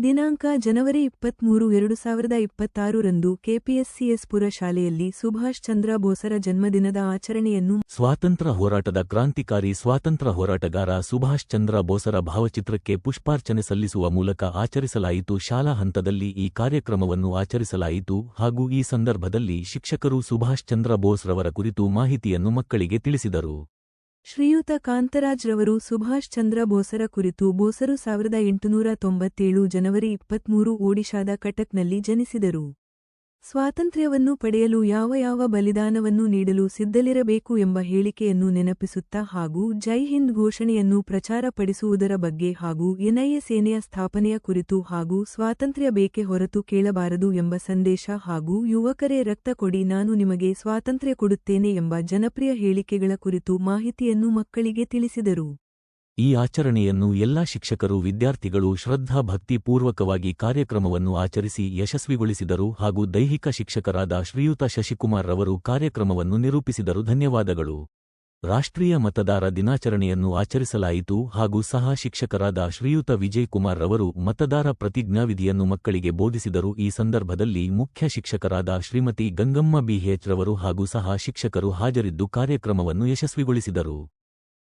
ದಿನಾಂಕ ಜನವರಿ 23, 2026 ರಂದು ಕೆಪಿಎಸ್ಸಿಎಸ್ ಪುರ ಶಾಲೆಯಲ್ಲಿ ಸುಭಾಷ್ ಚಂದ್ರ ಬೋಸರ ಜನ್ಮದಿನದ ಆಚರಣೆಯನ್ನು ಸ್ವಾತಂತ್ರ್ಯ ಹೋರಾಟದ ಕ್ರಾಂತಿಕಾರಿ ಸ್ವಾತಂತ್ರ್ಯ ಹೋರಾಟಗಾರ ಸುಭಾಷ್ ಚಂದ್ರ ಬೋಸರ ಭಾವಚಿತ್ರಕ್ಕೆ ಪುಷ್ಪಾರ್ಚನೆ ಸಲ್ಲಿಸುವ ಮೂಲಕ ಆಚರಿಸಲಾಯಿತು. ಶಾಲಾ ಹಂತದಲ್ಲಿ ಈ ಕಾರ್ಯಕ್ರಮವನ್ನು ಆಚರಿಸಲಾಯಿತು ಹಾಗೂ ಈ ಸಂದರ್ಭದಲ್ಲಿ ಶಿಕ್ಷಕರು ಸುಭಾಷ್ ಚಂದ್ರ ಬೋಸ್ ರವರ ಕುರಿತು ಮಾಹಿತಿಯನ್ನು ಮಕ್ಕಳಿಗೆ ತಿಳಿಸಿದರು. ಶ್ರೀಯುತ ಕಾಂತರಾಜ್ ರವರು ಸುಭಾಷ್ ಚಂದ್ರ ಬೋಸರ ಕುರಿತು ಬೋಸರು 1897 ಜನವರಿ 23 ಒಡಿಶಾದ ಕಟಕ್ನಲ್ಲಿ ಜನಿಸಿದರು. ಸ್ವಾತಂತ್ರ್ಯವನ್ನು ಪಡೆಯಲು ಯಾವ ಬಲಿದಾನವನ್ನು ನೀಡಲು ಸಿದ್ಧಲಿರಬೇಕು ಎಂಬ ಹೇಳಿಕೆಯನ್ನು ನೆನಪಿಸುತ್ತಾ ಹಾಗೂ ಜೈ ಹಿಂದ್ ಘೋಷಣೆಯನ್ನು ಪ್ರಚಾರಪಡಿಸುವುದರ ಬಗ್ಗೆ ಹಾಗೂ ಎನ್ಐಎ ಸೇನೆಯ ಸ್ಥಾಪನೆಯ ಕುರಿತು ಹಾಗೂ ಸ್ವಾತಂತ್ರ್ಯ ಬೇಕೆ ಹೊರತು ಕೇಳಬಾರದು ಎಂಬ ಸಂದೇಶ ಹಾಗೂ ಯುವಕರೇ ರಕ್ತ ಕೊಡಿ ನಾನು ನಿಮಗೆ ಸ್ವಾತಂತ್ರ್ಯ ಕೊಡುತ್ತೇನೆ ಎಂಬ ಜನಪ್ರಿಯ ಹೇಳಿಕೆಗಳ ಕುರಿತು ಮಾಹಿತಿಯನ್ನು ಮಕ್ಕಳಿಗೆ ತಿಳಿಸಿದರು. ಈ ಆಚರಣೆಯನ್ನು ಎಲ್ಲಾ ಶಿಕ್ಷಕರು ವಿದ್ಯಾರ್ಥಿಗಳು ಶ್ರದ್ಧಾಭಕ್ತಿಪೂರ್ವಕವಾಗಿ ಕಾರ್ಯಕ್ರಮವನ್ನು ಆಚರಿಸಿ ಯಶಸ್ವಿಗೊಳಿಸಿದರು ಹಾಗೂ ದೈಹಿಕ ಶಿಕ್ಷಕರಾದ ಶ್ರೀಯುತ ಶಶಿಕುಮಾರ್ ರವರು ಕಾರ್ಯಕ್ರಮವನ್ನು ನಿರೂಪಿಸಿದರು. ಧನ್ಯವಾದಗಳು. ರಾಷ್ಟ್ರೀಯ ಮತದಾರ ದಿನಾಚರಣೆಯನ್ನು ಆಚರಿಸಲಾಯಿತು ಹಾಗೂ ಸಹ ಶಿಕ್ಷಕರಾದ ಶ್ರೀಯುತ ವಿಜಯ್ ಕುಮಾರ್ ರವರು ಮತದಾರ ಪ್ರತಿಜ್ಞಾವಿಧಿಯನ್ನು ಮಕ್ಕಳಿಗೆ ಬೋಧಿಸಿದರು. ಈ ಸಂದರ್ಭದಲ್ಲಿ ಮುಖ್ಯ ಶಿಕ್ಷಕರಾದ ಶ್ರೀಮತಿ ಗಂಗಮ್ಮ ಬಿಎಚ್ ರವರು ಹಾಗೂ ಸಹ ಶಿಕ್ಷಕರು ಹಾಜರಿದ್ದು ಕಾರ್ಯಕ್ರಮವನ್ನು ಯಶಸ್ವಿಗೊಳಿಸಿದರು.